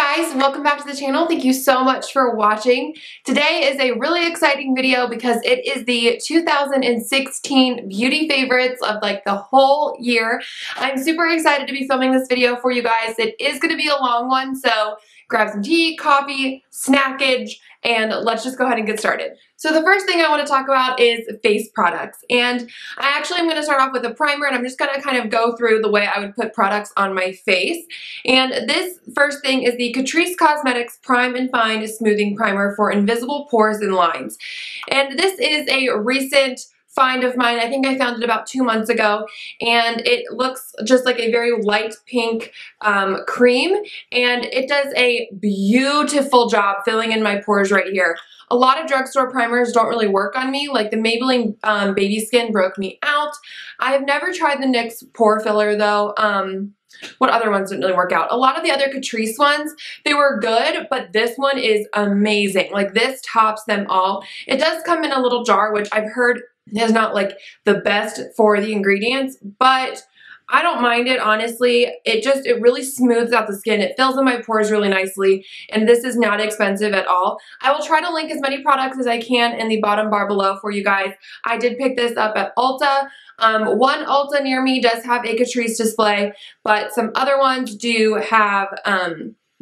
guys, welcome back to the channel. Thank you so much for watching. Today is a really exciting video because it is the 2016 beauty favorites of like the whole year. I'm super excited to be filming this video for you guys. It is going to be a long one, so grab some tea, coffee, snackage, and let's just go ahead and get started. So the first thing I want to talk about is face products, and I actually am going to start off with a primer, and I'm just going to kind of go through the way I would put products on my face. And this first thing is the Catrice Cosmetics Prime and Fine Smoothing Primer for Invisible Pores and Lines. And this is a recent find of mine. I think I found it about 2 months ago, and it looks just like a very light pink cream, and it does a beautiful job filling in my pores right here. A lot of drugstore primers don't really work on me, like the Maybelline Baby Skin broke me out. I have never tried the NYX pore filler though. What other ones didn't really work out? A lot of the other Catrice ones, they were good, but this one is amazing. Like this tops them all. It does come in a little jar, which I've heard is not like the best for the ingredients, but I don't mind it, honestly. It really smooths out the skin. It fills in my pores really nicely, and this is not expensive at all. I will try to link as many products as I can in the bottom bar below for you guys. I did pick this up at Ulta. One Ulta near me does have a Catrice display, but some other ones do have,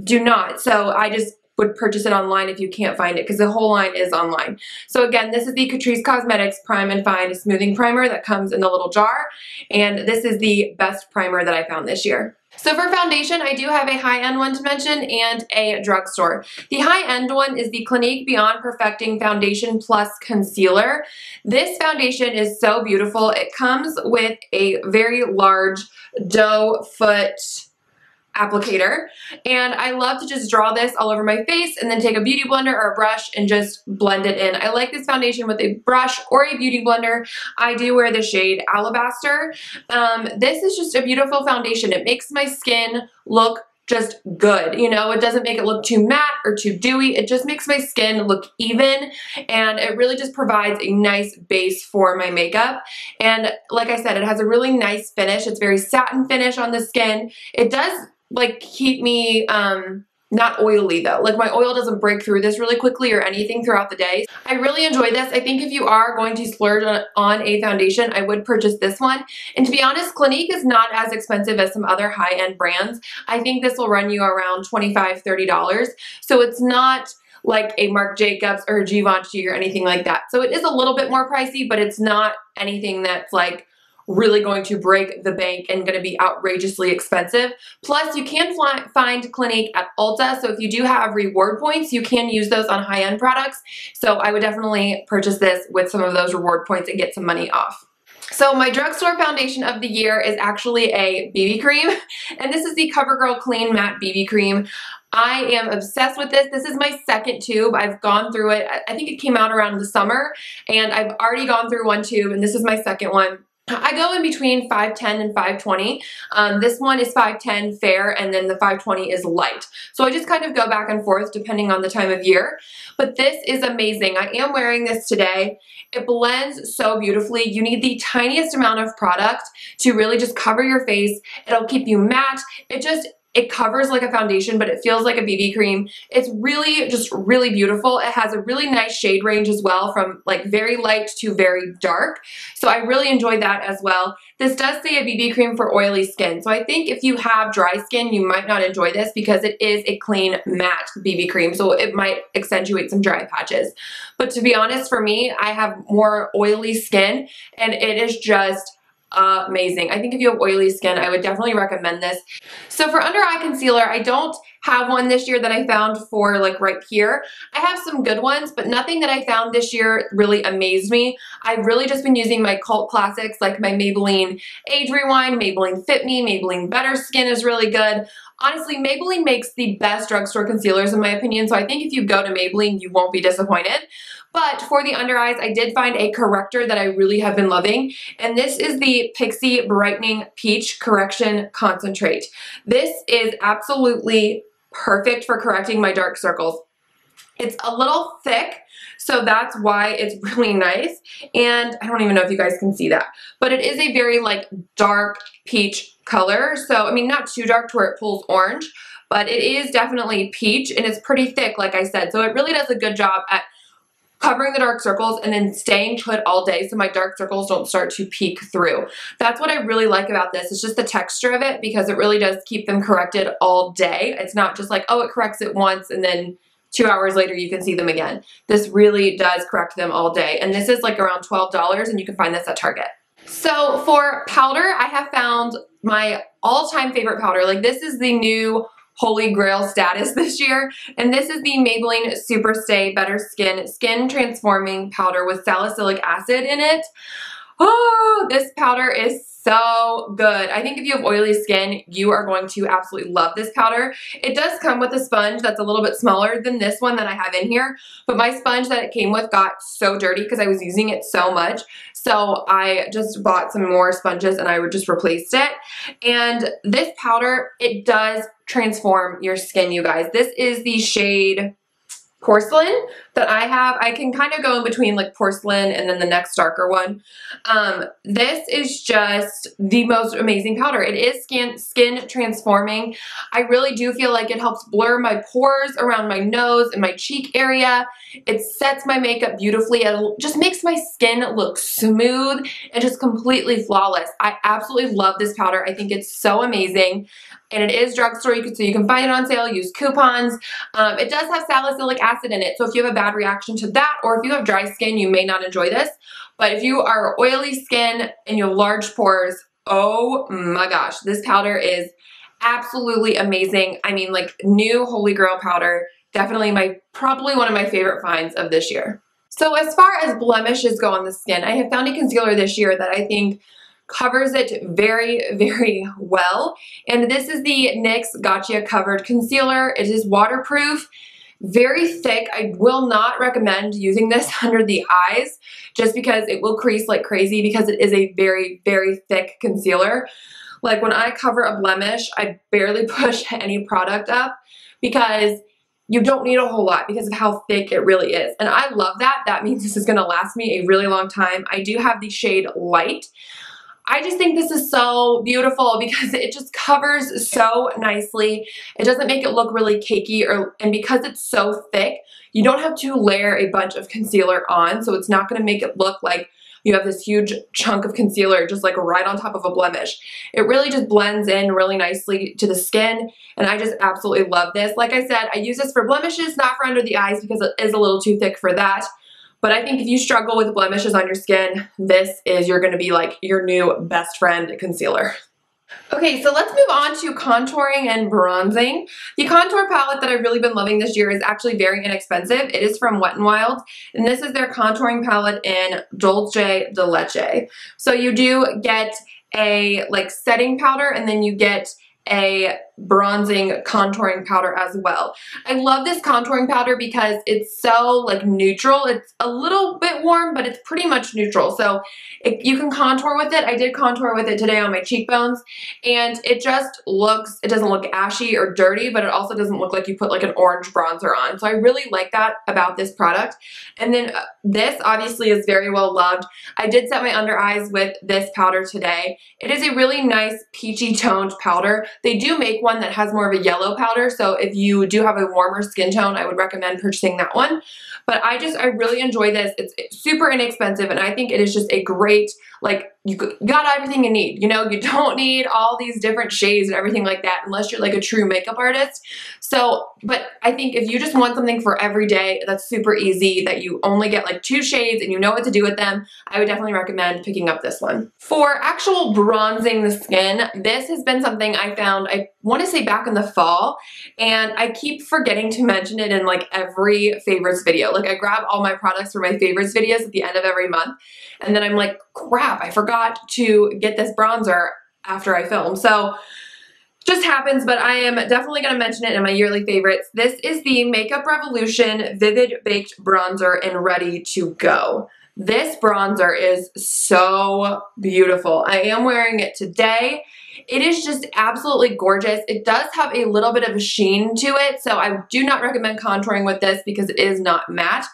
do not. So I just would purchase it online if you can't find it because the whole line is online. So again, this is the Catrice Cosmetics Prime and Fine Smoothing Primer that comes in the little jar, and this is the best primer that I found this year. So for foundation, I do have a high-end one to mention and a drugstore. The high-end one is the Clinique Beyond Perfecting Foundation Plus Concealer. This foundation is so beautiful. It comes with a very large doe foot applicator, and I love to just draw this all over my face and then take a beauty blender or a brush and just blend it in. I like this foundation with a brush or a beauty blender. I do wear the shade Alabaster. This is just a beautiful foundation. It makes my skin look just good. You know, it doesn't make it look too matte or too dewy. It just makes my skin look even, and it really just provides a nice base for my makeup. And like I said, it has a really nice finish. It's very satin finish on the skin. It does like keep me not oily though. Like my oil doesn't break through this really quickly or anything throughout the day. I really enjoy this. I think if you are going to splurge on a foundation, I would purchase this one. And to be honest, Clinique is not as expensive as some other high-end brands. I think this will run you around $25, $30. So it's not like a Marc Jacobs or a Givenchy or anything like that. So it is a little bit more pricey, but it's not anything that's like really going to break the bank and going to be outrageously expensive. Plus, you can find Clinique at Ulta, so if you do have reward points, you can use those on high-end products. So I would definitely purchase this with some of those reward points and get some money off. So my drugstore foundation of the year is actually a BB cream, and this is the Covergirl Clean Matte BB Cream. I am obsessed with this. This is my second tube. I've gone through it. I think it came out around the summer, and I've already gone through one tube, and this is my second one. I go in between 510 and 520. This one is 510 fair, and then the 520 is light. So I just kind of go back and forth depending on the time of year. But this is amazing. I am wearing this today. It blends so beautifully. You need the tiniest amount of product to really just cover your face. It'll keep you matte. It covers like a foundation, but it feels like a BB cream. It's really, just really beautiful. It has a really nice shade range as well, from like very light to very dark. So I really enjoyed that as well. This does say a BB cream for oily skin. So I think if you have dry skin, you might not enjoy this because it is a clean matte BB cream. So it might accentuate some dry patches. But to be honest, for me, I have more oily skin, and it is just amazing. I think if you have oily skin, I would definitely recommend this. So for under eye concealer, I don't have one this year that I found for like right here. I have some good ones, but nothing that I found this year really amazed me. I've really just been using my cult classics like my Maybelline Age Rewind, Maybelline Fit Me, Maybelline Better Skin is really good. Honestly, Maybelline makes the best drugstore concealers in my opinion, so I think if you go to Maybelline, you won't be disappointed. But for the under eyes, I did find a corrector that I really have been loving, and this is the Pixi Brightening Peach Correction Concentrate. This is absolutely perfect for correcting my dark circles. It's a little thick, so that's why it's really nice, and I don't even know if you guys can see that, but it is a very like dark peach color, so I mean not too dark to where it pulls orange, but it is definitely peach and it's pretty thick, like I said. So it really does a good job at covering the dark circles and then staying put all day so my dark circles don't start to peek through. That's what I really like about this. It's just the texture of it, because it really does keep them corrected all day. It's not just like, oh, it corrects it once and then 2 hours later you can see them again. This really does correct them all day. And this is like around $12 and you can find this at Target. So for powder, I have found my all-time favorite powder. Like, this is the new Holy Grail status this year, and this is the Maybelline Super Stay Better Skin Transforming Powder with salicylic acid in it. Oh, this powder is so good. I think if you have oily skin, you are going to absolutely love this powder. It does come with a sponge that's a little bit smaller than this one that I have in here, but my sponge that it came with got so dirty because I was using it so much. So I just bought some more sponges and I just replaced it. And this powder, it does transform your skin, you guys. This is the shade Porcelain that I have. I can kind of go in between like porcelain and then the next darker one. This is just the most amazing powder. It is skin transforming. I really do feel like it helps blur my pores around my nose and my cheek area. It sets my makeup beautifully. It just makes my skin look smooth and just completely flawless. I absolutely love this powder. I think it's so amazing. And it is drugstore, so you can find it on sale, use coupons. It does have salicylic acid in it, so if you have a bad reaction to that, or if you have dry skin, you may not enjoy this. But if you are oily skin and you have large pores, oh my gosh, this powder is absolutely amazing. I mean, like, new Holy Grail powder, definitely probably one of my favorite finds of this year. So as far as blemishes go on the skin, I have found a concealer this year that I think covers it very, very well. And this is the NYX Gotcha Covered Concealer. It is waterproof, very thick. I will not recommend using this under the eyes just because it will crease like crazy, because it is a very, very thick concealer. Like, when I cover a blemish, I barely push any product up because you don't need a whole lot because of how thick it really is. And I love that. That means this is going to last me a really long time. I do have the shade Light. I just think this is so beautiful because it just covers so nicely. It doesn't make it look really cakey, and because it's so thick, you don't have to layer a bunch of concealer on, so it's not going to make it look like you have this huge chunk of concealer just like right on top of a blemish. It really just blends in really nicely to the skin, and I just absolutely love this. Like I said, I use this for blemishes, not for under the eyes because it is a little too thick for that. But I think if you struggle with blemishes on your skin, this is going to be like your new best friend concealer. Okay, so let's move on to contouring and bronzing. The contour palette that I've really been loving this year is actually very inexpensive. It is from Wet n Wild, and this is their contouring palette in Dulce de Leche. So you do get a like setting powder, and then you get a bronzing contouring powder as well. I love this contouring powder because it's so like neutral. It's a little bit warm, but it's pretty much neutral. So you can contour with it. I did contour with it today on my cheekbones, and it just looks, it doesn't look ashy or dirty, but it also doesn't look like you put like an orange bronzer on. So I really like that about this product. And then this obviously is very well loved. I did set my under eyes with this powder today. It is a really nice peachy toned powder. They do make one that has more of a yellow powder, so if you do have a warmer skin tone, I would recommend purchasing that one. But I really enjoy this. It's super inexpensive, and I think it is just a great, like, you got everything you need. You know, you don't need all these different shades and everything like that unless you're like a true makeup artist. So, but I think if you just want something for every day that's super easy, that you only get like 2 shades and you know what to do with them, I would definitely recommend picking up this one. For actual bronzing the skin, this has been something I found, I want to say back in the fall, and I keep forgetting to mention it in like every favorites video. Like, I grab all my products for my favorites videos at the end of every month, and then I'm like, crap, I forgot to get this bronzer after I film. So just happens, but I am definitely going to mention it in my yearly favorites. This is the Makeup Revolution Vivid Baked Bronzer in Ready to Go. This bronzer is so beautiful. I am wearing it today, It is just absolutely gorgeous. It does have a little bit of a sheen to it, so I do not recommend contouring with this because it is not matte.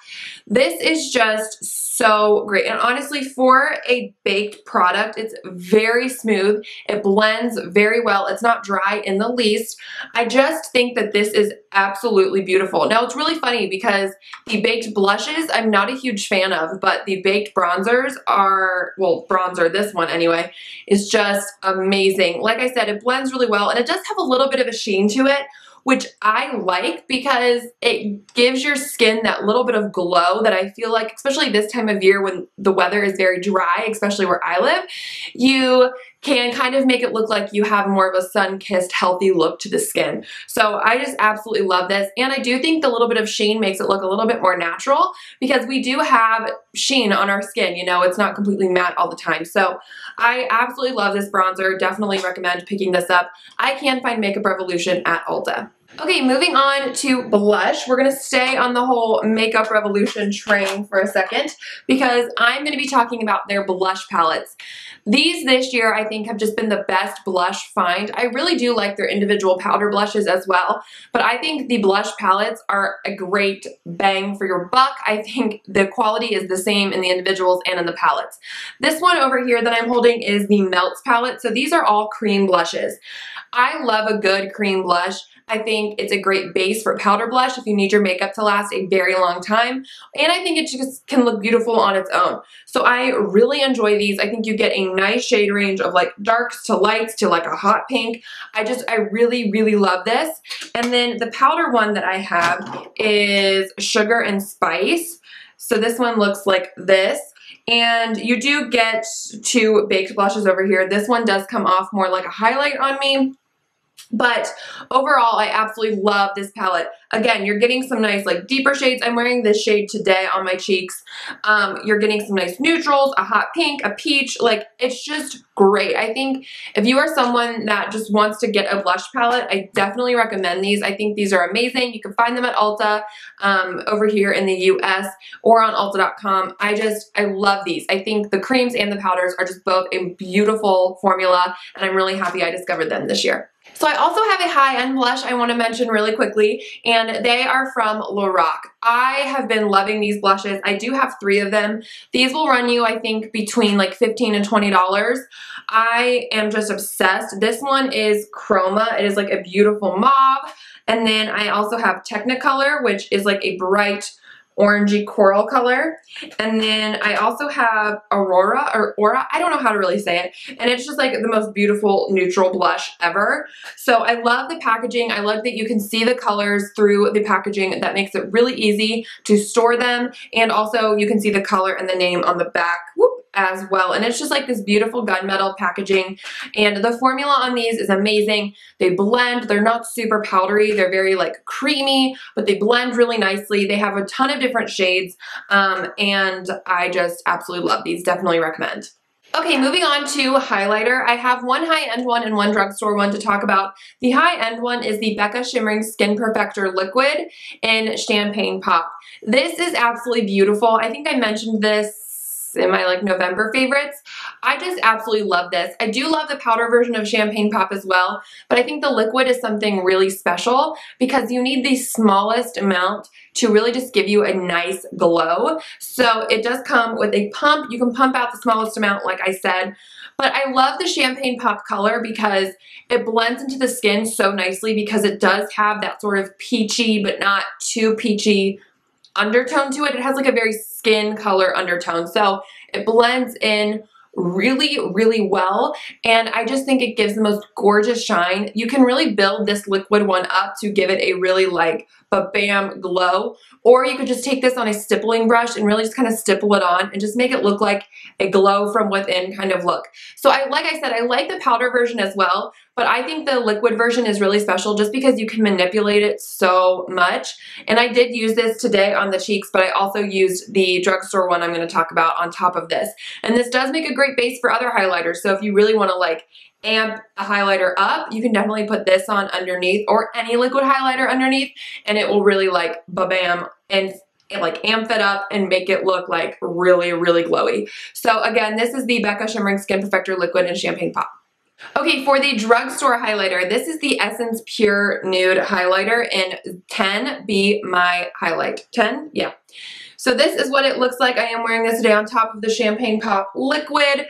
This is just so great, and honestly, for a baked product, it's very smooth. It blends very well. It's not dry in the least. I just think that this is absolutely beautiful. Now, it's really funny because the baked blushes, I'm not a huge fan of, but the baked bronzers are, well, bronzer, this one anyway, is just amazing. Like I said, it blends really well, and it does have a little bit of a sheen to it, which I like because it gives your skin that little bit of glow that I feel like, especially this time of year when the weather is very dry, especially where I live, you can kind of make it look like you have more of a sun-kissed, healthy look to the skin. So I just absolutely love this, and I do think the little bit of sheen makes it look a little bit more natural because we do have sheen on our skin, you know, it's not completely matte all the time. So I absolutely love this bronzer, definitely recommend picking this up. I can find Makeup Revolution at Ulta. Okay, moving on to blush. We're going to stay on the whole Makeup Revolution train for a second because I'm going to be talking about their blush palettes. These this year I think have just been the best blush find. I really do like their individual powder blushes as well, but I think the blush palettes are a great bang for your buck. I think the quality is the same in the individuals and in the palettes. This one over here that I'm holding is the Melts palette, so these are all cream blushes. I love a good cream blush. I think it's a great base for powder blush if you need your makeup to last a very long time. And I think it just can look beautiful on its own. So I really enjoy these. I think you get a nice shade range of like darks to lights to like a hot pink. I really, really love this. And then the powder one that I have is Sugar and Spice. So this one looks like this. And you do get two baked blushes over here. This one does come off more like a highlight on me. But overall, I absolutely love this palette. Again, you're getting some nice like deeper shades. I'm wearing this shade today on my cheeks. You're getting some nice neutrals, a hot pink, a peach. Like, it's just great. I think if you are someone that just wants to get a blush palette, I definitely recommend these. I think these are amazing. You can find them at Ulta over here in the US or on Ulta.com. I love these. I think the creams and the powders are just both a beautiful formula, and I'm really happy I discovered them this year. So I also have a high-end blush I want to mention really quickly, and they are from Lorac. I have been loving these blushes. I do have 3 of them. These will run you, I think, between like $15 and $20. I am just obsessed. This one is Chroma. It is like a beautiful mauve. And then I also have Technicolor, which is like a bright orangey coral color. And then I also have Aurora, or Aura, I don't know how to really say it. And it's just like the most beautiful neutral blush ever. So I love the packaging. I love that you can see the colors through the packaging. That makes it really easy to store them. And also you can see the color and the name on the back. Whoop, as well. And it's just like this beautiful gunmetal packaging. And the formula on these is amazing. They blend. They're not super powdery. They're very like creamy, but they blend really nicely. They have a ton of different shades. And I just absolutely love these. Definitely recommend. Okay, moving on to highlighter. I have one high-end one and one drugstore one to talk about. The high-end one is the Becca Shimmering Skin Perfector Liquid in Champagne Pop. This is absolutely beautiful. I think I mentioned this in my like November favorites. I just absolutely love this. I do love the powder version of Champagne Pop as well, but I think the liquid is something really special because you need the smallest amount to really just give you a nice glow. So it does come with a pump. You can pump out the smallest amount, like I said, but I love the Champagne Pop color because it blends into the skin so nicely because it does have that sort of peachy but not too peachy undertone to it. It has like a very skin color undertone. So it blends in really, really well. And I just think it gives the most gorgeous shine. You can really build this liquid one up to give it a really like ba-bam glow. Or you could just take this on a stippling brush and really just kind of stipple it on and just make it look like a glow from within kind of look. So like I said, I like the powder version as well, but I think the liquid version is really special just because you can manipulate it so much. And I did use this today on the cheeks, but I also used the drugstore one I'm going to talk about on top of this. And this does make a great base for other highlighters. So if you really want to like amp a highlighter up, you can definitely put this on underneath or any liquid highlighter underneath, and it will really like ba-bam and like amp it up and make it look like really, really glowy. So again, this is the Becca Shimmering Skin Perfector Liquid in Champagne Pop. Okay, for the drugstore highlighter, this is the Essence Pure Nude Highlighter in 10 Be My Highlight. 10? Yeah. So this is what it looks like. I am wearing this today on top of the Champagne Pop Liquid.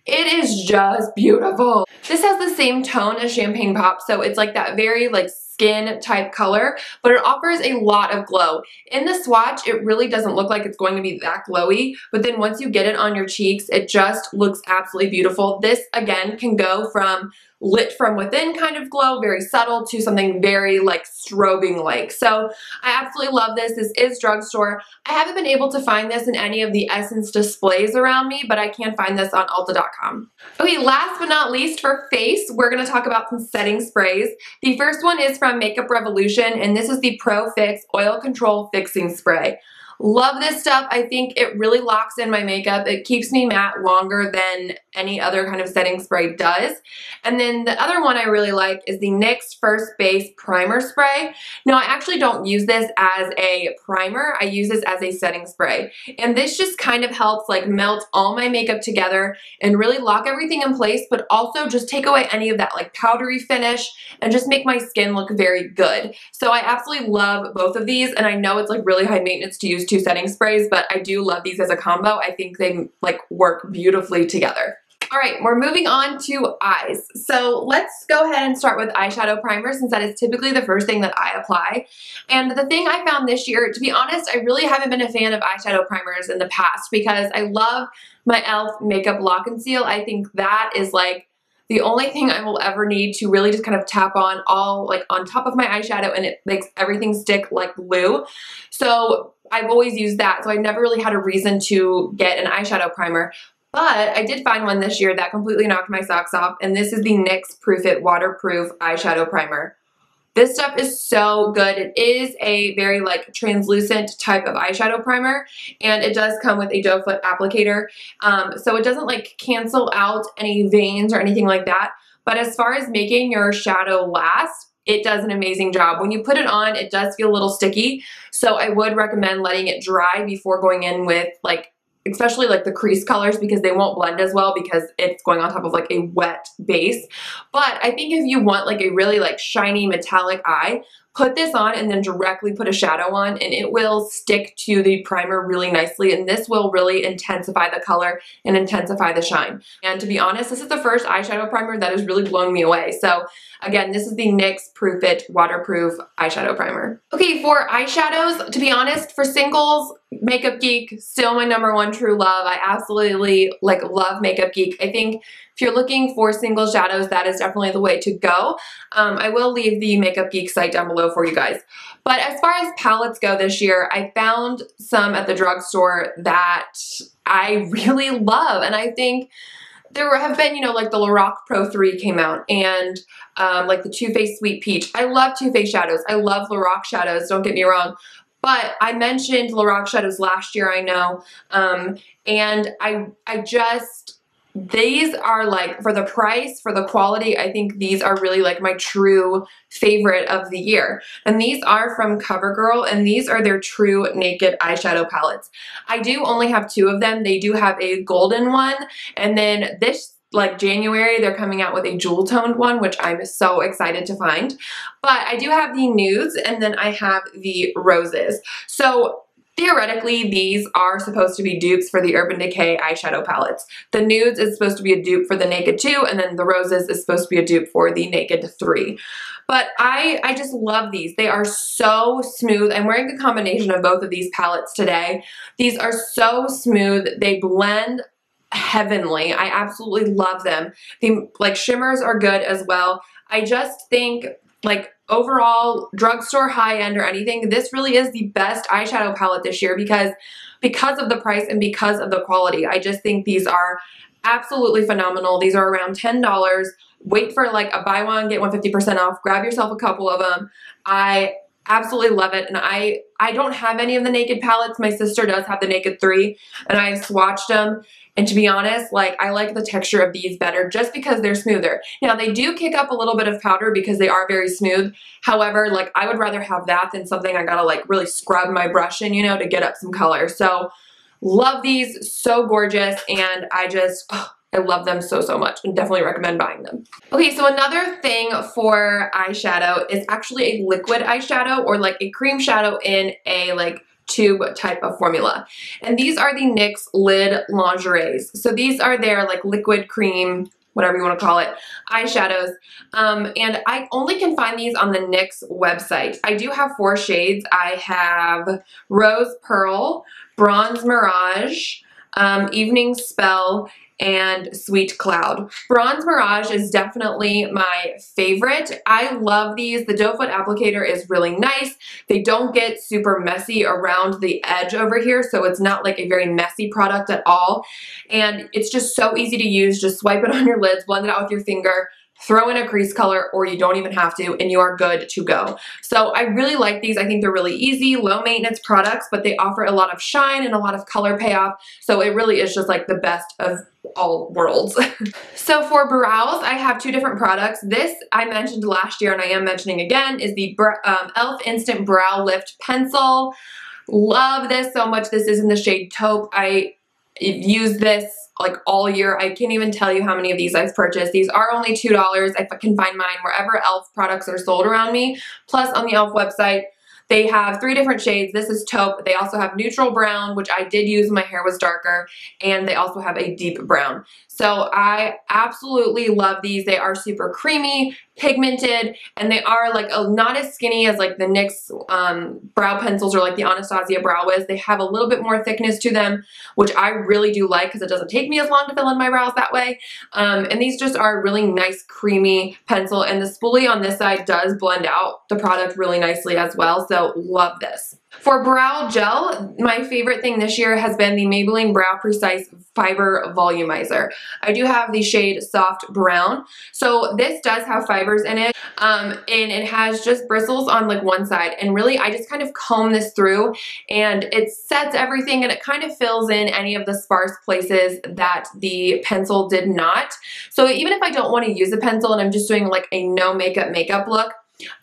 It is just beautiful. This has the same tone as Champagne Pop, so it's like that very like skin type color, but it offers a lot of glow. In the swatch, it really doesn't look like it's going to be that glowy, but then once you get it on your cheeks, it just looks absolutely beautiful. This, again, can go from lit from within kind of glow, very subtle, to something very like strobing like. So I absolutely love this. This is drugstore. I haven't been able to find this in any of the Essence displays around me, but I can find this on Ulta.com. Okay, last but not least for face, we're going to talk about some setting sprays. The first one is from Makeup Revolution, and this is the Pro Fix Oil Control Fixing Spray. Love this stuff. I think it really locks in my makeup. It keeps me matte longer than any other kind of setting spray does. And then the other one I really like is the NYX First Base Primer Spray. Now, I actually don't use this as a primer. I use this as a setting spray. And this just kind of helps like melt all my makeup together and really lock everything in place, but also just take away any of that like powdery finish and just make my skin look very good. So I absolutely love both of these, and I know it's like really high maintenance to use two setting sprays, but I do love these as a combo. I think they like work beautifully together. All right, we're moving on to eyes. So let's go ahead and start with eyeshadow primer, since that is typically the first thing that I apply. And the thing I found this year, to be honest, I really haven't been a fan of eyeshadow primers in the past because I love my e.l.f. Makeup Lock and Seal. I think that is like the only thing I will ever need to really just kind of tap on all like on top of my eyeshadow, and it makes everything stick like glue. So I've always used that. So I never really had a reason to get an eyeshadow primer. But I did find one this year that completely knocked my socks off, and this is the NYX Proof It Waterproof Eyeshadow Primer. This stuff is so good. It is a very like translucent type of eyeshadow primer, and it does come with a doe foot applicator. So it doesn't like cancel out any veins or anything like that. But as far as making your shadow last, it does an amazing job. When you put it on, it does feel a little sticky. So I would recommend letting it dry before going in with like especially like the crease colors, because they won't blend as well because it's going on top of like a wet base. But I think if you want like a really like shiny metallic eye, put this on and then directly put a shadow on, and it will stick to the primer really nicely, and this will really intensify the color and intensify the shine. And to be honest, this is the first eyeshadow primer that has really blown me away. So again, this is the NYX Proof It Waterproof Eyeshadow Primer. Okay, for eyeshadows, to be honest, for singles, Makeup Geek, still my #1 true love. I absolutely like love Makeup Geek. I think if you're looking for single shadows, that is definitely the way to go. I will leave the Makeup Geek site down below for you guys. But as far as palettes go this year, I found some at the drugstore that I really love. And I think there have been, you know, like the Lorac Pro 3 came out, and like the Too Faced Sweet Peach. I love Too Faced shadows. I love Lorac shadows, don't get me wrong. But I mentioned Lorac shadows last year, I know. And I just, these are like, for the price, for the quality, I think these are really like my true favorite of the year. And these are from Covergirl, and these are their true naked eyeshadow palettes. I do only have 2 of them. They do have a golden one, and then this like January, they're coming out with a jewel toned one, which I'm so excited to find. But I do have the nudes, and then I have the roses. So theoretically, these are supposed to be dupes for the Urban Decay eyeshadow palettes. The nudes is supposed to be a dupe for the Naked 2, and then the roses is supposed to be a dupe for the Naked 3. But I just love these. They are so smooth. I'm wearing a combination of both of these palettes today. These are so smooth. They blend heavenly. I absolutely love them. The like shimmers are good as well. I just think like overall drugstore high end or anything, this really is the best eyeshadow palette this year because of the price and because of the quality. I just think these are absolutely phenomenal. These are around $10. Wait for like a buy one, get one 50% off. Grab yourself a couple of them. I absolutely love it. And I don't have any of the Naked palettes. My sister does have the Naked 3, and I swatched them. And to be honest, like I like the texture of these better just because they're smoother. Now they do kick up a little bit of powder because they are very smooth. However, like I would rather have that than something I gotta like really scrub my brush in, you know, to get up some color. So love these, so gorgeous, and I just I love them so, so much and definitely recommend buying them. Okay, so another thing for eyeshadow is actually a liquid eyeshadow or like a cream shadow in a like tube type of formula. And these are the NYX Lid Lingeries. So these are their like liquid cream, whatever you want to call it, eyeshadows. And I only can find these on the NYX website. I do have 4 shades. I have Rose Pearl, Bronze Mirage, Evening Spell, and Sweet Cloud. Bronze Mirage is definitely my favorite. I love these. The doe foot applicator is really nice. They don't get super messy around the edge over here, so it's not like a very messy product at all. And it's just so easy to use. Just swipe it on your lids, blend it out with your finger, throw in a crease color, or you don't even have to, and you are good to go. So I really like these. I think they're really easy, low maintenance products, but they offer a lot of shine and a lot of color payoff. So it really is just like the best of all worlds. So for brows, I have 2 different products. This I mentioned last year and I am mentioning again is the e.l.f. Instant Brow Lift Pencil. Love this so much. This is in the shade Taupe. I use this like all year. I can't even tell you how many of these I've purchased. These are only $2. I can find mine wherever e.l.f. products are sold around me. Plus on the e.l.f. website, they have 3 different shades. This is Taupe. They also have neutral brown, which I did use when my hair was darker, and they also have a deep brown. So I absolutely love these. They are super creamy, pigmented, and they are like not as skinny as like the NYX brow pencils or like the Anastasia Brow Wiz. They have a little bit more thickness to them, which I really do like because it doesn't take me as long to fill in my brows that way. And these just are a really nice creamy pencil, and the spoolie on this side does blend out the product really nicely as well, so love this. For brow gel, my favorite thing this year has been the Maybelline Brow Precise Fiber Volumizer. I do have the shade Soft Brown. So this does have fibers in it, and it has just bristles on like one side. And really, I just kind of comb this through and it sets everything and it kind of fills in any of the sparse places that the pencil did not. So even if I don't want to use a pencil and I'm just doing like a no makeup look,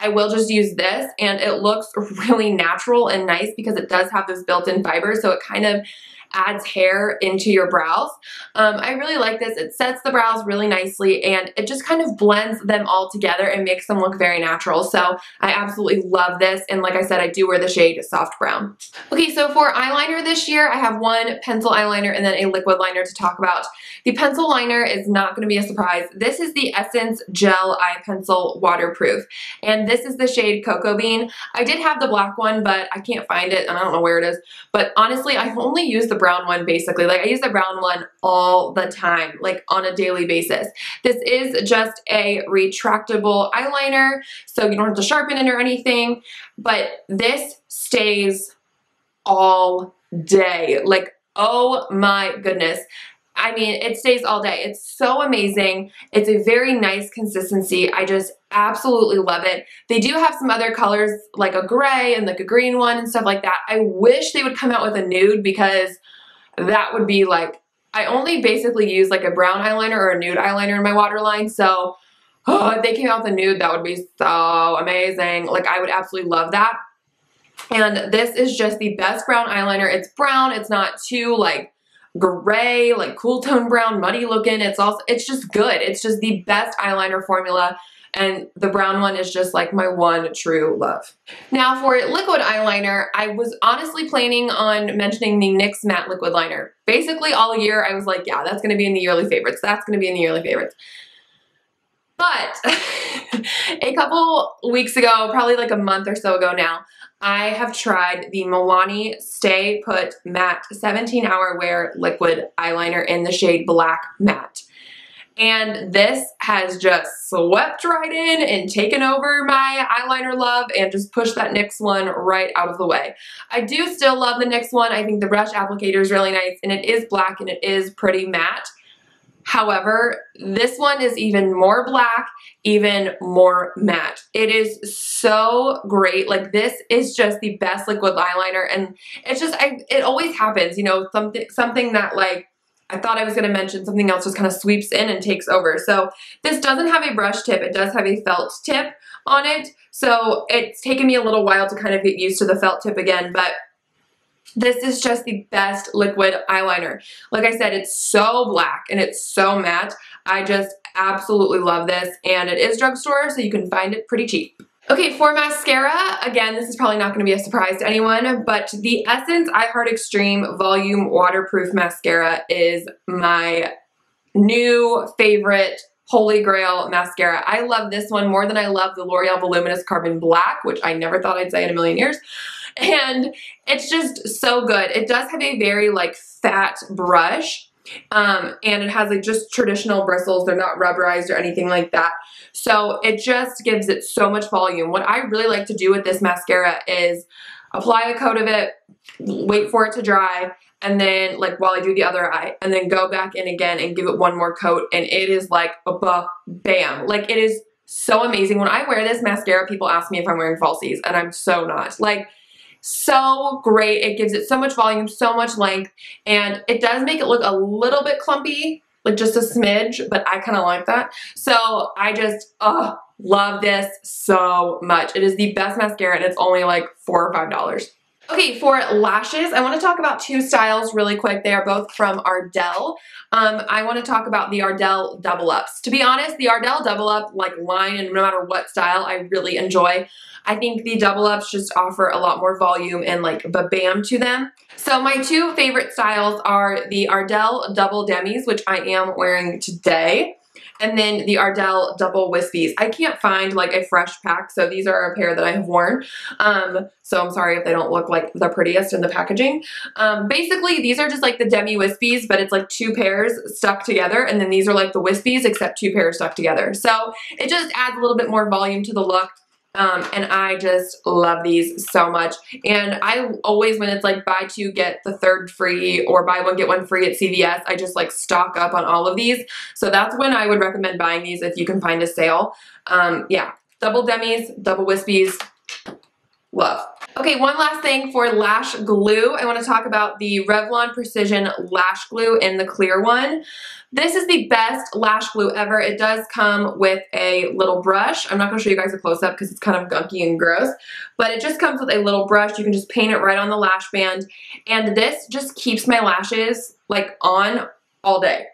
I will just use this and it looks really natural and nice because it does have those built-in fibers, so it kind of adds hair into your brows. I really like this. It sets the brows really nicely and it just kind of blends them all together and makes them look very natural. So I absolutely love this, and like I said, I do wear the shade Soft Brown. Okay, so for eyeliner this year, I have 1 pencil eyeliner and then a liquid liner to talk about. The pencil liner is not going to be a surprise. This is the Essence Gel Eye Pencil Waterproof, and this is the shade Cocoa Bean. I did have the black one, but I can't find it and I don't know where it is. But honestly, I only use the brown one basically. Like I use the brown one all the time, like on a daily basis. This is just a retractable eyeliner, so you don't have to sharpen it or anything, but this stays all day. Like, oh my goodness. I mean, it stays all day. It's so amazing. It's a very nice consistency. I just absolutely love it. They do have some other colors like a gray and like a green one and stuff like that. I wish they would come out with a nude because that would be like, I only basically use like a brown eyeliner or a nude eyeliner in my waterline. So if they came out with a nude, that would be so amazing. Like I would absolutely love that. And this is just the best brown eyeliner. It's brown. It's not too like gray, like cool tone brown, muddy looking. It's just good. It's just the best eyeliner formula. And the brown one is just like my one true love. Now for liquid eyeliner, I was honestly planning on mentioning the NYX Matte Liquid Liner. Basically all year I was like, yeah, that's going to be in the yearly favorites. That's going to be in the yearly favorites. But a couple weeks ago, probably like a month or so ago now, I have tried the Milani Stay Put Matte 17-Hour Wear Liquid Eyeliner in the shade Black Matte. And this has just swept right in and taken over my eyeliner love and just pushed that NYX one right out of the way. I do still love the NYX one. I think the brush applicator is really nice and it is black and it is pretty matte. However, this one is even more black, even more matte. It is so great. Like this is just the best liquid eyeliner, and it's just, it always happens, you know, something that like, I thought I was going to mention something else just kind of sweeps in and takes over. So this doesn't have a brush tip. It does have a felt tip on it. So it's taken me a little while to kind of get used to the felt tip again, but This is just the best liquid eyeliner. Like I said, it's so black and it's so matte. I just absolutely love this, and it is drugstore, so you can find it pretty cheap. Okay, for mascara, again, this is probably not going to be a surprise to anyone, but the Essence I Heart Extreme Volume Waterproof Mascara is my new favorite holy grail mascara. I love this one more than I love the L'Oreal Voluminous Carbon Black, which I never thought I'd say in a million years. And it's just so good. It does have a very like fat brush, and it has like just traditional bristles. They're not rubberized or anything like that. So it just gives it so much volume. What I really like to do with this mascara is apply a coat of it, wait for it to dry, and then like while I do the other eye, and then go back in again and give it one more coat, and it is like bam. Like it is so amazing. When I wear this mascara, people ask me if I'm wearing falsies, and I'm so not. Like, so great. It gives it so much volume, so much length, and it does make it look a little bit clumpy, like just a smidge, but I kind of like that. So I just love this so much. It is the best mascara, and it's only like $4 or $5. Okay, for lashes, I want to talk about two styles really quick. They are both from Ardell. I want to talk about the Ardell Double Ups. To be honest, the Ardell Double Up like line, and no matter what style, I really enjoy. I think the Double Ups just offer a lot more volume and like ba-bam to them. So my two favorite styles are the Ardell Double Demis, which I am wearing today, and then the Ardell Double Wispies. I can't find like a fresh pack, so these are a pair that I have worn. So I'm sorry if they don't look like the prettiest in the packaging. Basically, these are just like the Demi Wispies, but it's like two pairs stuck together, and then these are like the Wispies, except two pairs stuck together. So it just adds a little bit more volume to the look. And I just love these so much. And I always, when it's like buy two, get the third free, or buy one, get one free at CVS, I just like stock up on all of these. So that's when I would recommend buying these if you can find a sale. Yeah, Double Demis, Double Wispies, love. Okay, one last thing for lash glue. I want to talk about the Revlon Precision Lash Glue in the clear one. This is the best lash glue ever. It does come with a little brush. I'm not going to show you guys a close-up because it's kind of gunky and gross, but it just comes with a little brush. You can just paint it right on the lash band, and this just keeps my lashes like on all day.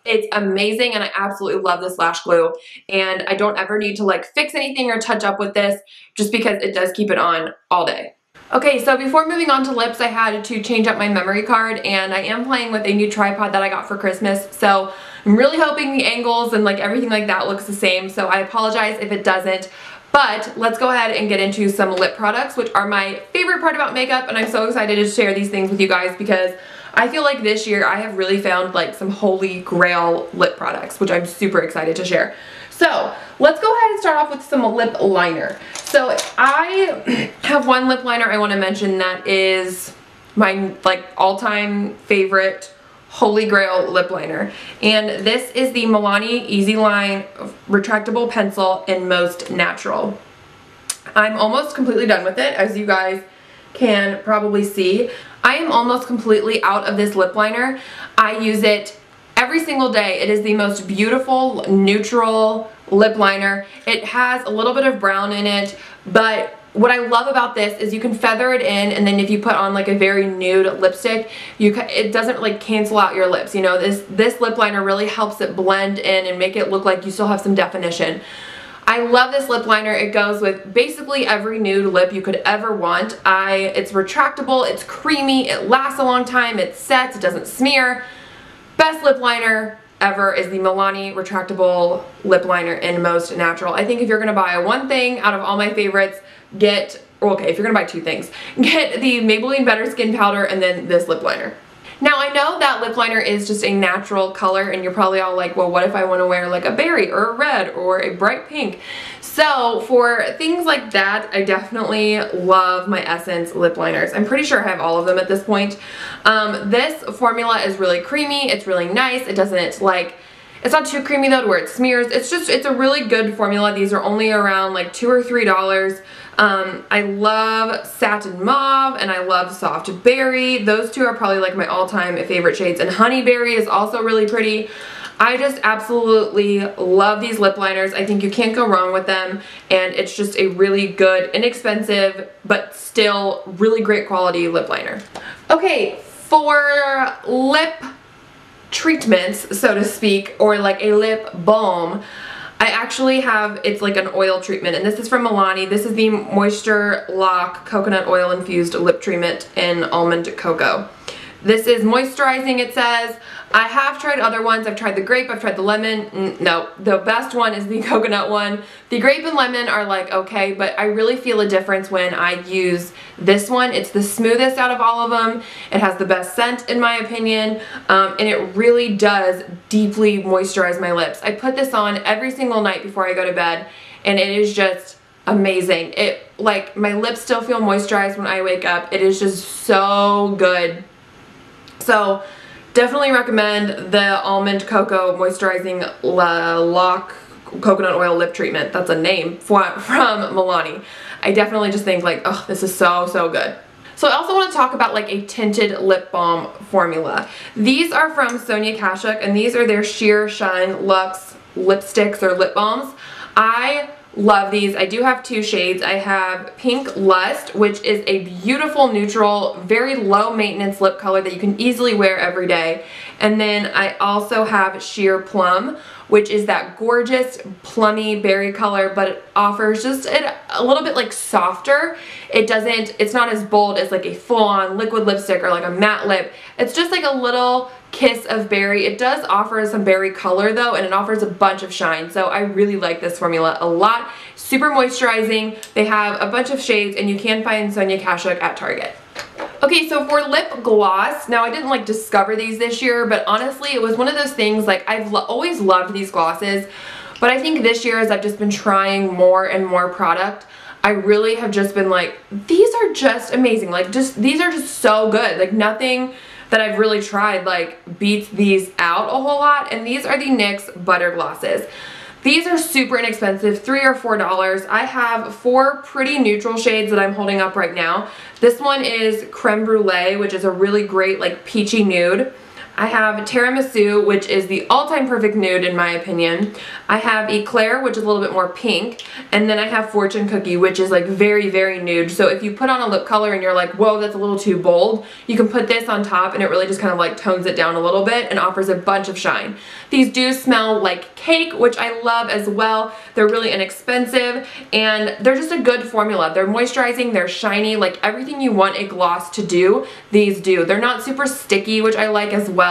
It's amazing, and I absolutely love this lash glue, and I don't ever need to like fix anything or touch up with this just because it does keep it on all day. Okay, so before moving on to lips, I had to change up my memory card, and I am playing with a new tripod that I got for Christmas, so I'm really hoping the angles and like everything like that looks the same, so I apologize if it doesn't. But let's go ahead and get into some lip products, which are my favorite part about makeup, and I'm so excited to share these things with you guys because I feel like this year I have really found like some holy grail lip products, which I'm super excited to share. So let's go ahead and start off with some lip liner. So I have one lip liner I want to mention that is my like all-time favorite holy grail lip liner, and this is the Milani Easy Line Retractable Pencil in Most Natural. I'm almost completely done with it, as you guys can probably see. I am almost completely out of this lip liner. I use it every single day. It is the most beautiful neutral lip liner. It has a little bit of brown in it, but what I love about this is you can feather it in, and then if you put on like a very nude lipstick, it doesn't like cancel out your lips. You know, this lip liner really helps it blend in and make it look like you still have some definition. I love this lip liner. It goes with basically every nude lip you could ever want. It's retractable, it's creamy, it lasts a long time, it sets, it doesn't smear. Best lip liner ever is the Milani Retractable Lip Liner in Most Natural. I think if you're gonna buy one thing out of all my favorites, okay, if you're gonna buy two things, get the Maybelline Better Skin Powder and then this lip liner. Now I know that lip liner is just a natural color, and you're probably all like, well, what if I want to wear like a berry or a red or a bright pink? So for things like that, I definitely love my Essence lip liners. I'm pretty sure I have all of them at this point. This formula is really creamy, it's really nice, it doesn't like, it's not too creamy though to where it smears. It's a really good formula. These are only around like $2 or $3. I love Satin Mauve and I love Soft Berry. Those two are probably like my all-time favorite shades, and Honey Berry is also really pretty. I just absolutely love these lip liners. I think you can't go wrong with them, and it's just a really good, inexpensive, but still really great quality lip liner. Okay, for lip treatments, so to speak, or like a lip balm, I actually have, it's like an oil treatment, and this is from Milani. This is the Moisture Lock Coconut Oil Infused Lip Treatment in Almond Cocoa. This is moisturizing, it says. I have tried other ones. I've tried the grape, I've tried the lemon. No, the best one is the coconut one. The grape and lemon are like okay, but I really feel a difference when I use this one. It's the smoothest out of all of them. It has the best scent in my opinion, and it really does deeply moisturize my lips. I put this on every single night before I go to bed, and it is just amazing. It, like, my lips still feel moisturized when I wake up. It is just so good. So definitely recommend the Almond Cocoa Moisturizing Lock Coconut Oil Lip Treatment. That's a name from Milani. I definitely just think like, oh, this is so, so good. So I also want to talk about like a tinted lip balm formula. These are from Sonia Kashuk, and these are their Sheer Shine Luxe lipsticks or lip balms. I love these. I do have two shades. I have Pink Lust, which is a beautiful neutral, very low maintenance lip color that you can easily wear every day. And then I also have Sheer Plum, which is that gorgeous plummy berry color, but it offers just a little bit like softer. It's not as bold as like a full-on liquid lipstick or like a matte lip. It's just like a little kiss of berry. It does offer some berry color though, and it offers a bunch of shine. So I really like this formula a lot. Super moisturizing. They have a bunch of shades, and you can find Sonia Kashuk at Target. Okay, so for lip gloss, now I didn't like discover these this year, but honestly it was one of those things, like I've always loved these glosses, but I think this year as I've just been trying more and more product, I really have just been like, these are just amazing. Like these are just so good. Like nothing that I've really tried like beats these out a whole lot, and these are the NYX Butter Glosses. These are super inexpensive, $3 or $4. I have 4 pretty neutral shades that I'm holding up right now. This one is Creme Brulee, which is a really great like peachy nude. I have Tiramisu, which is the all-time perfect nude in my opinion. I have Eclair, which is a little bit more pink. And then I have Fortune Cookie, which is like very, very nude. So if you put on a lip color and you're like, whoa, that's a little too bold, you can put this on top and it really just kind of like tones it down a little bit and offers a bunch of shine. These do smell like cake, which I love as well. They're really inexpensive and they're just a good formula. They're moisturizing, they're shiny, like everything you want a gloss to do, these do. They're not super sticky, which I like as well.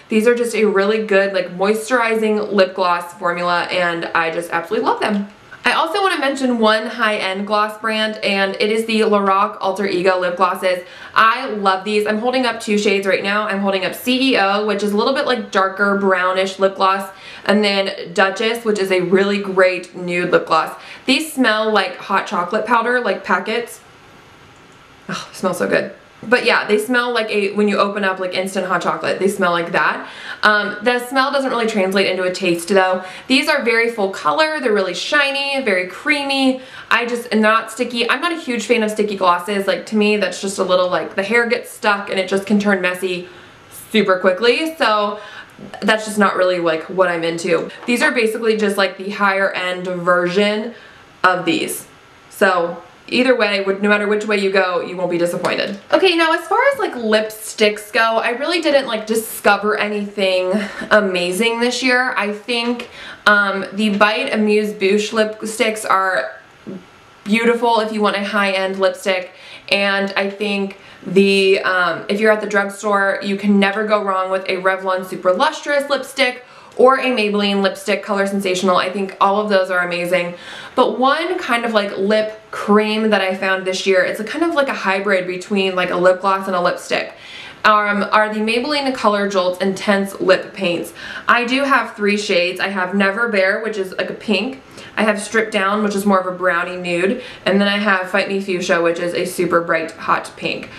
These are just a really good like moisturizing lip gloss formula, and I just absolutely love them. I also want to mention one high-end gloss brand, and it is the Lorac Alter Ego lip glosses. I love these. I'm holding up 2 shades right now. I'm holding up CEO, which is a little bit like darker brownish lip gloss, and then Duchess, which is a really great nude lip gloss. These smell like hot chocolate powder, like packets. Oh, they smell so good. But yeah, they smell like when you open up like instant hot chocolate, they smell like that. The smell doesn't really translate into a taste though. These are very full color, they're really shiny, very creamy. And not sticky. I'm not a huge fan of sticky glosses. Like to me, that's just a little like the hair gets stuck and it just can turn messy super quickly. So that's just not really like what I'm into. These are basically just like the higher end version of these. So either way, no matter which way you go, you won't be disappointed. Okay, now as far as like lipsticks go, I really didn't like discover anything amazing this year. I think the Bite Amuse Bouche lipsticks are beautiful if you want a high-end lipstick, and I think if you're at the drugstore, you can never go wrong with a Revlon Super Lustrous lipstick or a Maybelline lipstick Color Sensational. I think all of those are amazing. But one kind of like lip cream that I found this year, it's a kind of like a hybrid between like a lip gloss and a lipstick, are the Maybelline Color Jolts Intense Lip Paints. I do have 3 shades. I have Never Bare, which is like a pink. I have Strip Down, which is more of a brownie nude. And then I have Fight Me Fuchsia, which is a super bright hot pink.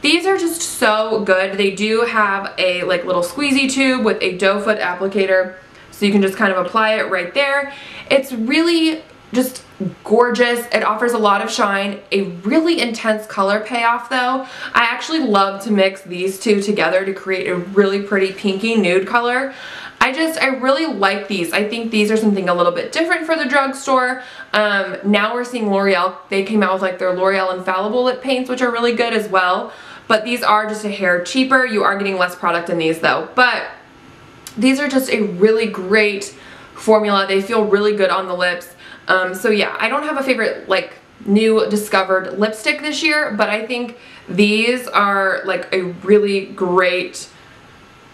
These are just so good. They do have a like little squeezy tube with a doe foot applicator, so you can just kind of apply it right there. It's really just gorgeous. It offers a lot of shine, a really intense color payoff though. I actually love to mix these two together to create a really pretty pinky nude color. I I really like these. I think these are something a little bit different for the drugstore. Now we're seeing L'Oreal. They came out with like their L'Oreal Infallible lip paints, which are really good as well. But these are just a hair cheaper. You are getting less product in these though. But these are just a really great formula. They feel really good on the lips. So yeah, I don't have a favorite like new discovered lipstick this year, but I think these are like a really great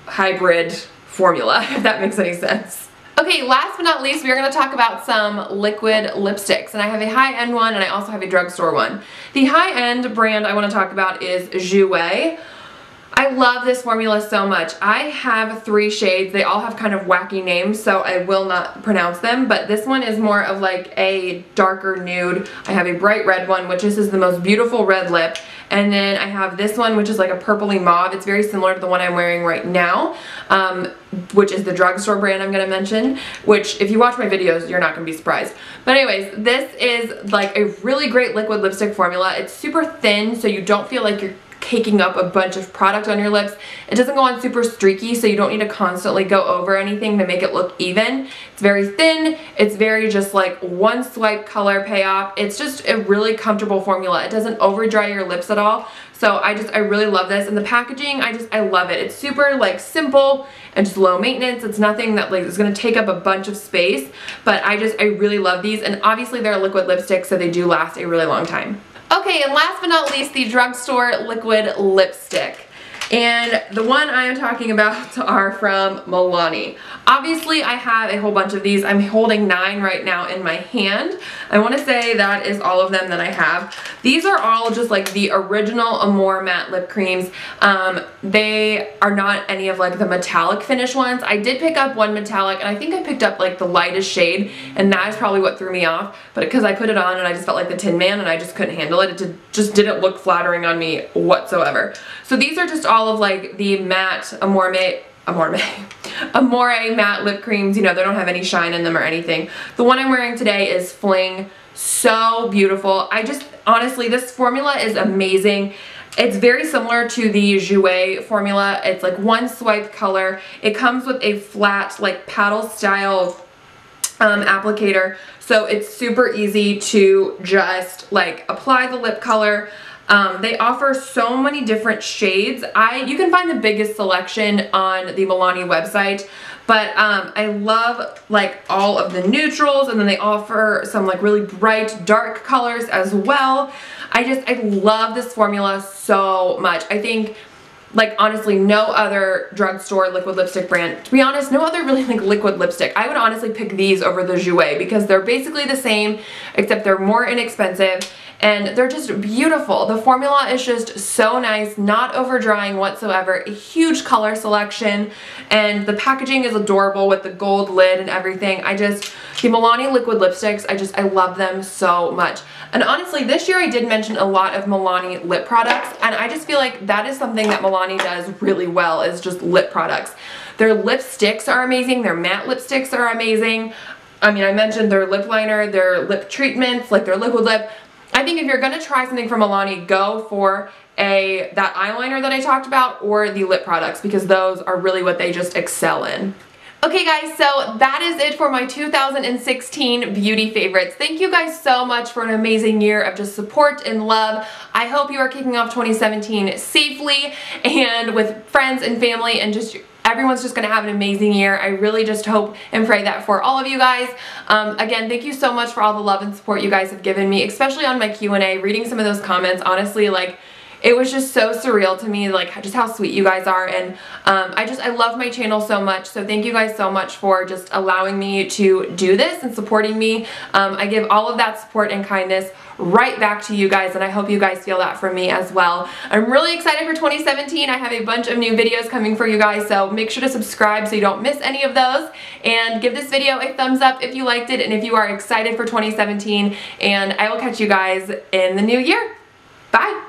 hybrid formula, if that makes any sense. Okay, last but not least, we are going to talk about some liquid lipsticks, and I have a high-end one and I also have a drugstore one. The high-end brand I want to talk about is Jouer. I love this formula so much. I have 3 shades. They all have kind of wacky names, so I will not pronounce them, but this one is more of like a darker nude. I have a bright red one, which is the most beautiful red lip, and then I have this one, which is like a purpley mauve. It's very similar to the one I'm wearing right now, which is the drugstore brand I'm going to mention, which if you watch my videos, you're not going to be surprised. But anyways, this is like a really great liquid lipstick formula. It's super thin, so you don't feel like you're caking up a bunch of product on your lips. It doesn't go on super streaky, so you don't need to constantly go over anything to make it look even. It's very thin. It's very just like one swipe color payoff. It's just a really comfortable formula. It doesn't over dry your lips at all. So I really love this, and the packaging, I love it. It's super like simple and just low maintenance. It's nothing that like is gonna take up a bunch of space, but I really love these, and obviously they're a liquid lipstick, so they do last a really long time. Okay, and last but not least, the drugstore liquid lipstick. And the one I am talking about are from Milani. Obviously, I have a whole bunch of these. I'm holding 9 right now in my hand. I want to say that is all of them that I have. These are all just like the original Amore matte lip creams. They are not any of like the metallic finish ones. I did pick up one metallic, and I think I picked up like the lightest shade, and that is probably what threw me off. But because I put it on and I just felt like the Tin Man and I just couldn't handle it. It just didn't look flattering on me whatsoever. So these are just all of like the matte Amore matte lip creams. You know, they don't have any shine in them or anything. The one I'm wearing today is Fling. So beautiful. Honestly, this formula is amazing. It's very similar to the Jouer formula. It's like one swipe color. It comes with a flat like paddle style applicator, so it's super easy to just like apply the lip color. They offer so many different shades. You can find the biggest selection on the Milani website, but I love like all of the neutrals, and then they offer some like really bright dark colors as well. I love this formula so much. I think like honestly no other drugstore liquid lipstick brand, to be honest, no other really like liquid lipstick. I would honestly pick these over the Jouer because they're basically the same except they're more inexpensive, and they're just beautiful. The formula is just so nice, not over drying whatsoever, a huge color selection, and the packaging is adorable with the gold lid and everything. The Milani liquid lipsticks, I love them so much. And honestly, this year I did mention a lot of Milani lip products, and I just feel like that is something that Milani does really well, is just lip products. Their lipsticks are amazing, their matte lipsticks are amazing. I mean, I mentioned their lip liner, their lip treatments, like their liquid lip. I think if you're gonna try something from Milani, go for that eyeliner that I talked about or the lip products, because those are really what they just excel in. Okay guys, so that is it for my 2016 beauty favorites. Thank you guys so much for an amazing year of just support and love. I hope you are kicking off 2017 safely and with friends and family, and just everyone's just gonna have an amazing year. I really just hope and pray that for all of you guys. Again, thank you so much for all the love and support you guys have given me, especially on my Q&A. Reading some of those comments, honestly, like, it was just so surreal to me, like just how sweet you guys are, and I love my channel so much, so thank you guys so much for just allowing me to do this and supporting me. I give all of that support and kindness right back to you guys, and I hope you guys feel that from me as well. I'm really excited for 2017. I have a bunch of new videos coming for you guys, so make sure to subscribe so you don't miss any of those, and give this video a thumbs up if you liked it and if you are excited for 2017, and I will catch you guys in the new year. Bye!